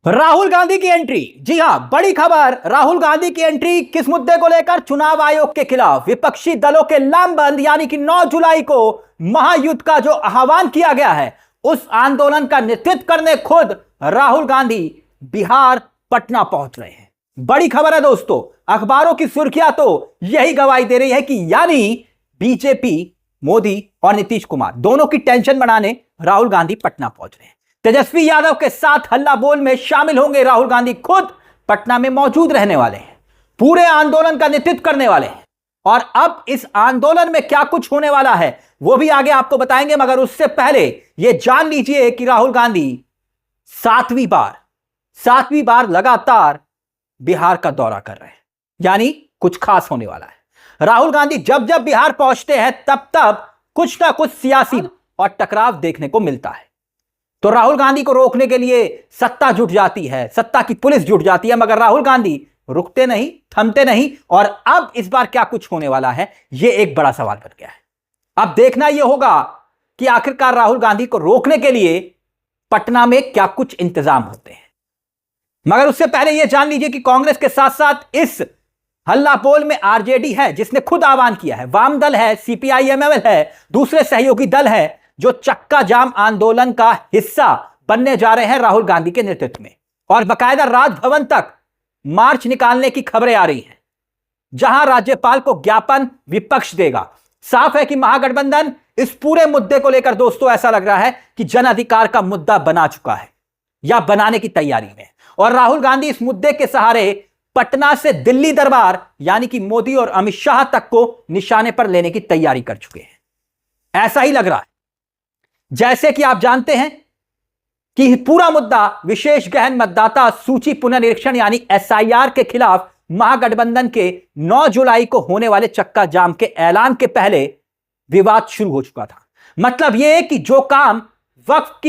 राहुल गांधी की एंट्री। जी हां, बड़ी खबर। राहुल गांधी की एंट्री किस मुद्दे को लेकर? चुनाव आयोग के खिलाफ विपक्षी दलों के लामबंद यानी कि 9 जुलाई को महायुद्ध का जो आह्वान किया गया है, उस आंदोलन का नेतृत्व करने खुद राहुल गांधी बिहार पटना पहुंच रहे हैं। बड़ी खबर है दोस्तों। अखबारों की सुर्खियां तो यही गवाही दे रही है कि यानी बीजेपी, मोदी और नीतीश कुमार दोनों की टेंशन बनाने राहुल गांधी पटना पहुंच रहे हैं। तेजस्वी यादव के साथ हल्ला बोल में शामिल होंगे राहुल गांधी, खुद पटना में मौजूद रहने वाले हैं, पूरे आंदोलन का नेतृत्व करने वाले हैं। और अब इस आंदोलन में क्या कुछ होने वाला है वो भी आगे आपको बताएंगे, मगर उससे पहले यह जान लीजिए कि राहुल गांधी सातवीं बार लगातार बिहार का दौरा कर रहे हैं, यानी कुछ खास होने वाला है। राहुल गांधी जब जब बिहार पहुंचते हैं तब तब कुछ ना कुछ सियासी और टकराव देखने को मिलता है। तो राहुल गांधी को रोकने के लिए सत्ता जुट जाती है, सत्ता की पुलिस जुट जाती है, मगर राहुल गांधी रुकते नहीं, थमते नहीं। और अब इस बार क्या कुछ होने वाला है, यह एक बड़ा सवाल बन गया है। अब देखना यह होगा कि आखिरकार राहुल गांधी को रोकने के लिए पटना में क्या कुछ इंतजाम होते हैं। मगर उससे पहले यह जान लीजिए कि कांग्रेस के साथ साथ इस हल्ला बोल में आरजेडी है, जिसने खुद आह्वान किया है, वाम दल है, सीपीआई-एमएल है, दूसरे सहयोगी दल है जो चक्का जाम आंदोलन का हिस्सा बनने जा रहे हैं राहुल गांधी के नेतृत्व में। और बकायदा राजभवन तक मार्च निकालने की खबरें आ रही हैं, जहां राज्यपाल को ज्ञापन विपक्ष देगा। साफ है कि महागठबंधन इस पूरे मुद्दे को लेकर दोस्तों ऐसा लग रहा है कि जन अधिकार का मुद्दा बना चुका है या बनाने की तैयारी में। और राहुल गांधी इस मुद्दे के सहारे पटना से दिल्ली दरबार यानी कि मोदी और अमित शाह तक को निशाने पर लेने की तैयारी कर चुके हैं। ऐसा ही लग रहा है जैसे कि आप जानते हैं कि पूरा मुद्दा विशेष गहन मतदाता सूची पुनर्निरीक्षण यानी एसआईआर के खिलाफ महागठबंधन के 9 जुलाई को होने वाले चक्का जाम के ऐलान के पहले विवाद शुरू हो चुका था। मतलब यह कि जो काम वक्फ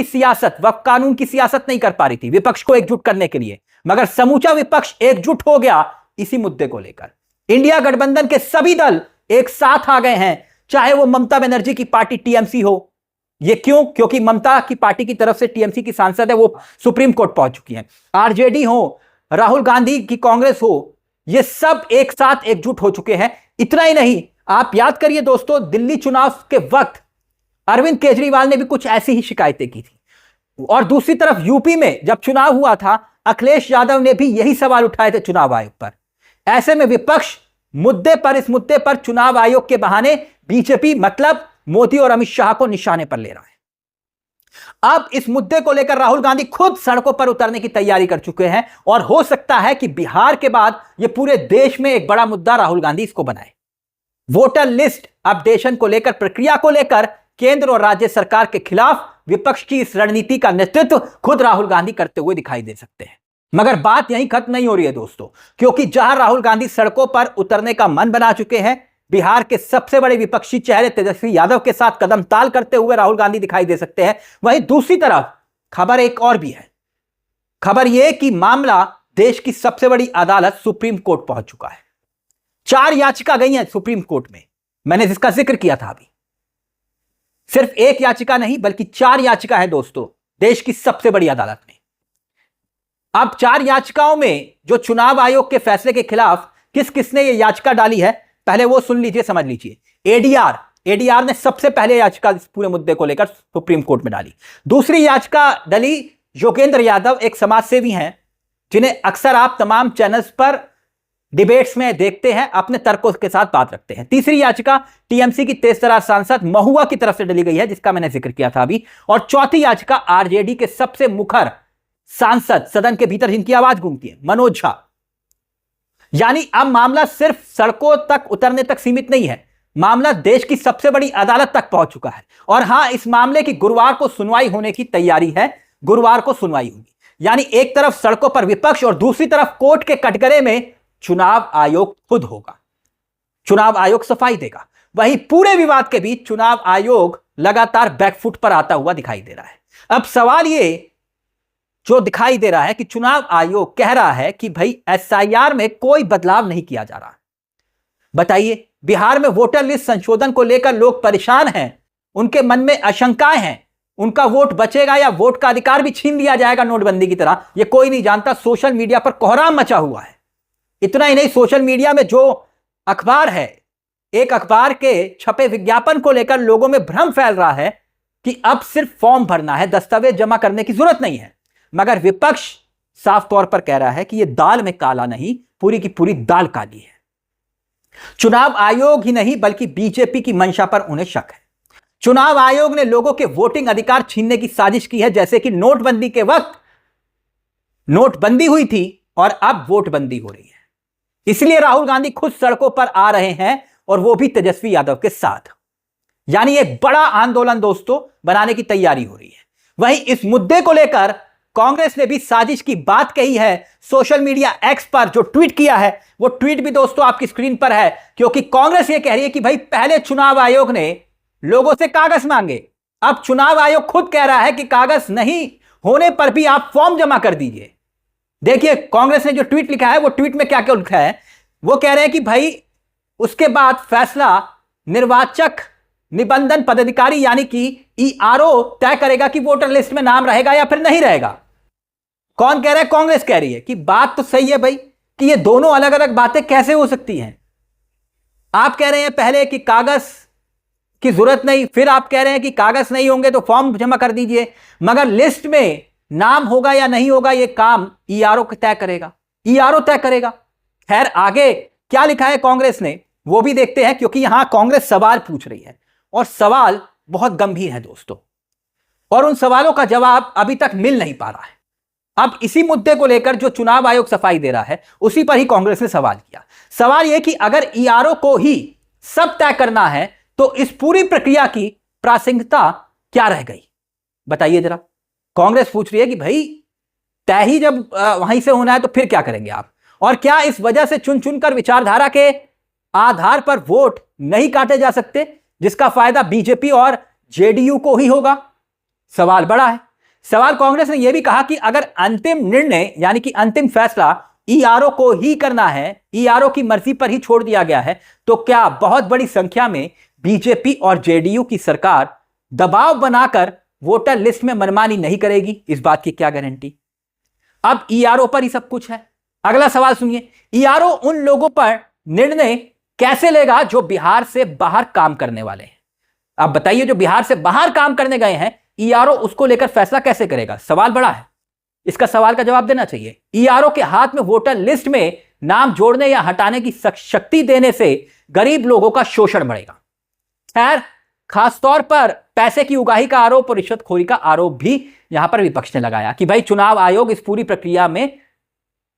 कानून की सियासत नहीं कर पा रही थी विपक्ष को एकजुट करने के लिए, मगर समूचा विपक्ष एकजुट हो गया इसी मुद्दे को लेकर। इंडिया गठबंधन के सभी दल एक साथ आ गए हैं, चाहे वो ममता बनर्जी की पार्टी टीएमसी हो। ये क्यों? क्योंकि ममता की पार्टी की तरफ से टीएमसी की सांसद है, वो सुप्रीम कोर्ट पहुंच चुकी हैं। आरजेडी हो, राहुल गांधी की कांग्रेस हो, ये सब एक साथ एकजुट हो चुके हैं। इतना ही नहीं, आप याद करिए दोस्तों, दिल्ली चुनाव के वक्त अरविंद केजरीवाल ने भी कुछ ऐसी ही शिकायतें की थी। और दूसरी तरफ यूपी में जब चुनाव हुआ था, अखिलेश यादव ने भी यही सवाल उठाए थे चुनाव आयोग पर। ऐसे में विपक्ष इस मुद्दे पर चुनाव आयोग के बहाने बीजेपी मतलब मोदी और अमित शाह को निशाने पर ले रहा है। अब इस मुद्दे को लेकर राहुल गांधी खुद सड़कों पर उतरने की तैयारी कर चुके हैं और हो सकता है कि बिहार के बाद यह पूरे देश में एक बड़ा मुद्दा राहुल गांधी इसको बनाए। वोटर लिस्ट अपडेशन को लेकर, प्रक्रिया को लेकर केंद्र और राज्य सरकार के खिलाफ विपक्ष की इस रणनीति का नेतृत्व खुद राहुल गांधी करते हुए दिखाई दे सकते हैं। मगर बात यहीं खत्म नहीं हो रही है दोस्तों, क्योंकि जहां राहुल गांधी सड़कों पर उतरने का मन बना चुके हैं, बिहार के सबसे बड़े विपक्षी चेहरे तेजस्वी यादव के साथ कदम ताल करते हुए राहुल गांधी दिखाई दे सकते हैं। वहीं दूसरी तरफ खबर एक और भी है। खबर यह कि मामला देश की सबसे बड़ी अदालत सुप्रीम कोर्ट पहुंच चुका है। 4 याचिका गई हैं सुप्रीम कोर्ट में, मैंने जिसका जिक्र किया था अभी। सिर्फ एक याचिका नहीं बल्कि 4 याचिका है दोस्तों देश की सबसे बड़ी अदालत में। अब 4 याचिकाओं में जो चुनाव आयोग के फैसले के खिलाफ किस किसने ये याचिका डाली है, पहले वो सुन लीजिए, समझ लीजिए। एडीआर ने सबसे पहले याचिका इस पूरे मुद्दे को लेकर सुप्रीम कोर्ट में डाली। दूसरी याचिका डली योगेंद्र यादव, एक समाजसेवी हैं जिन्हें अक्सर आप तमाम चैनल्स पर डिबेट्स में देखते हैं, अपने तर्कों के साथ बात रखते हैं। तीसरी याचिका टीएमसी की तेजतर्रार सांसद महुआ की तरफ से डली गई है, जिसका मैंने जिक्र किया था अभी। और चौथी याचिका आरजेडी के सबसे मुखर सांसद, सदन के भीतर जिनकी आवाज गूंजती है, मनोज झा। यानी अब मामला सिर्फ सड़कों तक उतरने तक सीमित नहीं है, मामला देश की सबसे बड़ी अदालत तक पहुंच चुका है। और हां, इस मामले की गुरुवार को सुनवाई होने की तैयारी है। गुरुवार को सुनवाई होगी, यानी एक तरफ सड़कों पर विपक्ष और दूसरी तरफ कोर्ट के कटघरे में चुनाव आयोग खुद होगा। चुनाव आयोग सफाई देगा। वहीं पूरे विवाद के बीच चुनाव आयोग लगातार बैकफुट पर आता हुआ दिखाई दे रहा है। अब सवाल यह जो दिखाई दे रहा है कि चुनाव आयोग कह रहा है कि भाई एसआईआर में कोई बदलाव नहीं किया जा रहा। बताइए, बिहार में वोटर लिस्ट संशोधन को लेकर लोग परेशान हैं, उनके मन में आशंकाएं हैं, उनका वोट बचेगा या वोट का अधिकार भी छीन लिया जाएगा नोटबंदी की तरह, यह कोई नहीं जानता। सोशल मीडिया पर कोहराम मचा हुआ है। इतना ही नहीं, सोशल मीडिया में जो अखबार है, एक अखबार के छपे विज्ञापन को लेकर लोगों में भ्रम फैल रहा है कि अब सिर्फ फॉर्म भरना है, दस्तावेज जमा करने की जरूरत नहीं है। मगर विपक्ष साफ तौर पर कह रहा है कि यह दाल में काला नहीं, पूरी की पूरी दाल काली है। चुनाव आयोग ही नहीं बल्कि बीजेपी की मंशा पर उन्हें शक है। चुनाव आयोग ने लोगों के वोटिंग अधिकार छीनने की साजिश की है, जैसे कि नोटबंदी के वक्त नोटबंदी हुई थी और अब वोटबंदी हो रही है। इसलिए राहुल गांधी खुद सड़कों पर आ रहे हैं और वो भी तेजस्वी यादव के साथ। यानी एक बड़ा आंदोलन दोस्तों बनाने की तैयारी हो रही है। वहीं इस मुद्दे को लेकर कांग्रेस ने भी साजिश की बात कही है। सोशल मीडिया एक्स पर जो ट्वीट किया है, वो ट्वीट भी दोस्तों आपकी स्क्रीन पर है, क्योंकि कांग्रेस ये कह रही है कि भाई पहले चुनाव आयोग ने लोगों से कागज मांगे, अब चुनाव आयोग खुद कह रहा है कि कागज नहीं होने पर भी आप फॉर्म जमा कर दीजिए। देखिए कांग्रेस ने जो ट्वीट लिखा है, वो ट्वीट में क्या क्या लिखा है। वो कह रहे हैं कि भाई उसके बाद फैसला निर्वाचक निबंधन पदाधिकारी यानी कि ईआरओ तय करेगा कि वोटर लिस्ट में नाम रहेगा या फिर नहीं रहेगा। कौन कह रहा है? कांग्रेस कह रही है कि बात तो सही है भाई, कि ये दोनों अलग अलग बातें कैसे हो सकती हैं। आप कह रहे हैं पहले कि कागज की जरूरत नहीं, फिर आप कह रहे हैं कि कागज नहीं होंगे तो फॉर्म जमा कर दीजिए, मगर लिस्ट में नाम होगा या नहीं होगा यह काम ईआरओ तय करेगा, ईआरओ तय करेगा। खैर आगे क्या लिखा है कांग्रेस ने वो भी देखते हैं, क्योंकि यहां कांग्रेस सवाल पूछ रही है और सवाल बहुत गंभीर है दोस्तों, और उन सवालों का जवाब अभी तक मिल नहीं पा रहा है। अब इसी मुद्दे को लेकर जो चुनाव आयोग सफाई दे रहा है उसी पर ही कांग्रेस ने सवाल किया। सवाल यह कि अगर ईआरओ को ही सब तय करना है तो इस पूरी प्रक्रिया की प्रासंगिकता क्या रह गई, बताइए जरा। कांग्रेस पूछ रही है कि भाई तय ही जब वहीं से होना है तो फिर क्या करेंगे आप, और क्या इस वजह से चुन चुनकर विचारधारा के आधार पर वोट नहीं काटे जा सकते, जिसका फायदा बीजेपी और जेडीयू को ही होगा? सवाल बड़ा है। सवाल कांग्रेस ने यह भी कहा कि अगर अंतिम निर्णय यानी कि अंतिम फैसला ईआरओ को ही करना है, ईआरओ की मर्जी पर ही छोड़ दिया गया है, तो क्या बहुत बड़ी संख्या में बीजेपी और जेडीयू की सरकार दबाव बनाकर वोटर लिस्ट में मनमानी नहीं करेगी? इस बात की क्या गारंटी? अब ईआरओ पर ही सब कुछ है। अगला सवाल सुनिए, ईआरओ उन लोगों पर निर्णय कैसे लेगा जो बिहार से बाहर काम करने वाले हैं? आप बताइए, जो बिहार से बाहर काम करने गए हैं, ईआरओ उसको लेकर फैसला कैसे करेगा? सवाल बड़ा है, इसका सवाल का जवाब देना चाहिए। ईआरओ के हाथ में वोटर लिस्ट में नाम जोड़ने या हटाने की शक्ति देने से गरीब लोगों का शोषण बढ़ेगा। खैर, खासतौर पर पैसे की उगाही का आरोप और रिश्वतखोरी का आरोप भी यहां पर विपक्ष ने लगाया कि भाई चुनाव आयोग इस पूरी प्रक्रिया में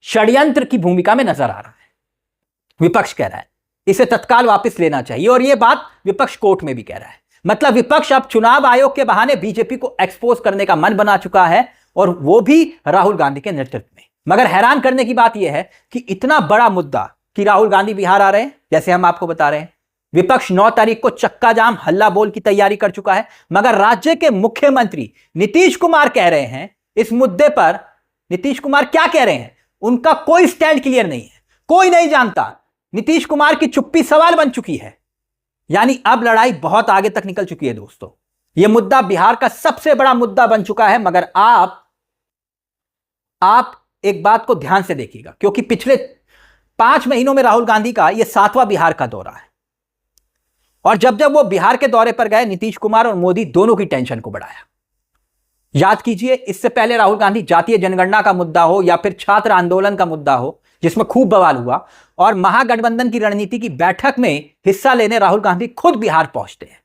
षड्यंत्र की भूमिका में नजर आ रहा है। विपक्ष कह रहा है इसे तत्काल वापस लेना चाहिए, और यह बात विपक्ष कोर्ट में भी कह रहा है। मतलब विपक्ष अब चुनाव आयोग के बहाने बीजेपी को एक्सपोज करने का मन बना चुका है, और वो भी राहुल गांधी के नेतृत्व में। मगर हैरान करने की बात यह है कि इतना बड़ा मुद्दा कि राहुल गांधी बिहार आ रहे हैं, जैसे हम आपको बता रहे हैं, विपक्ष 9 तारीख को चक्का जाम हल्ला बोल की तैयारी कर चुका है, मगर राज्य के मुख्यमंत्री नीतीश कुमार कह रहे हैं इस मुद्दे पर। नीतीश कुमार क्या कह रहे हैं? उनका कोई स्टैंड क्लियर नहीं है, कोई नहीं जानता। नीतीश कुमार की चुप्पी सवाल बन चुकी है। यानी अब लड़ाई बहुत आगे तक निकल चुकी है दोस्तों। यह मुद्दा बिहार का सबसे बड़ा मुद्दा बन चुका है। मगर आप एक बात को ध्यान से देखिएगा, क्योंकि पिछले 5 महीनों में राहुल गांधी का यह 7वां बिहार का दौरा है, और जब जब वो बिहार के दौरे पर गए, नीतीश कुमार और मोदी दोनों की टेंशन को बढ़ाया। याद कीजिए, इससे पहले राहुल गांधी जातीय जनगणना का मुद्दा हो या फिर छात्र आंदोलन का मुद्दा हो, जिसमें खूब बवाल हुआ, और महागठबंधन की रणनीति की बैठक में हिस्सा लेने राहुल गांधी खुद बिहार पहुंचते हैं,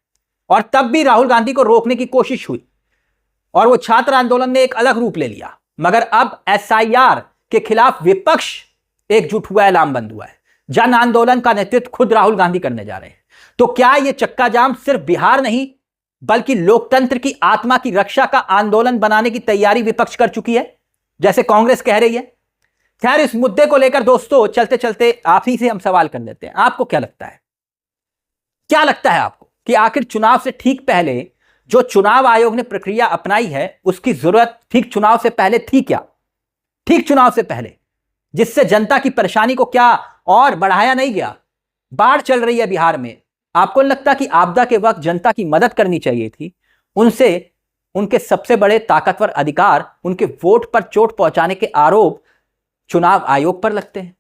और तब भी राहुल गांधी को रोकने की कोशिश हुई, और वो छात्र आंदोलन ने एक अलग रूप ले लिया। मगर अब एसआईआर के खिलाफ विपक्ष एकजुट हुआ है, लामबंद हुआ है। जन आंदोलन का नेतृत्व खुद राहुल गांधी करने जा रहे हैं। तो क्या यह चक्का जाम सिर्फ बिहार नहीं बल्कि लोकतंत्र की आत्मा की रक्षा का आंदोलन बनाने की तैयारी विपक्ष कर चुकी है, जैसे कांग्रेस कह रही है? खैर, इस मुद्दे को लेकर दोस्तों चलते चलते आप ही से हम सवाल कर लेते हैं। आपको क्या लगता है, क्या लगता है आपको कि आखिर चुनाव से ठीक पहले जो चुनाव आयोग ने प्रक्रिया अपनाई है उसकी जरूरत ठीक चुनाव से पहले थी क्या? ठीक चुनाव से पहले, जिससे जनता की परेशानी को क्या और बढ़ाया नहीं गया? बाढ़ चल रही है बिहार में, आपको लगता कि आपदा के वक्त जनता की मदद करनी चाहिए थी, उनसे उनके सबसे बड़े ताकतवर अधिकार, उनके वोट पर चोट पहुंचाने के आरोप चुनाव आयोग पर लगते हैं।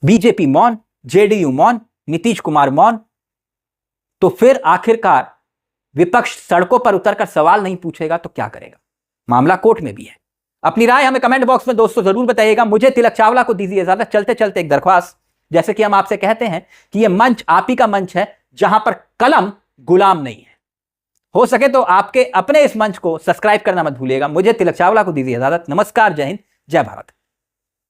बीजेपी मौन, जेडीयू मौन, नीतीश कुमार मौन। तो फिर आखिरकार विपक्ष सड़कों पर उतरकर सवाल नहीं पूछेगा तो क्या करेगा? मामला कोर्ट में भी है। अपनी राय हमें कमेंट बॉक्स में दोस्तों जरूर बताइएगा। मुझे तिलक चावला को दीजिए इजाजत। चलते चलते एक दरख्वास्त, जैसे कि हम आपसे कहते हैं कि यह मंच आप ही का मंच है, जहां पर कलम गुलाम नहीं है। हो सके तो आपके अपने इस मंच को सब्सक्राइब करना मत भूलिएगा। मुझे तिलक चावला को दीजिए इजाजत। नमस्कार, जय हिंद, जय भारत।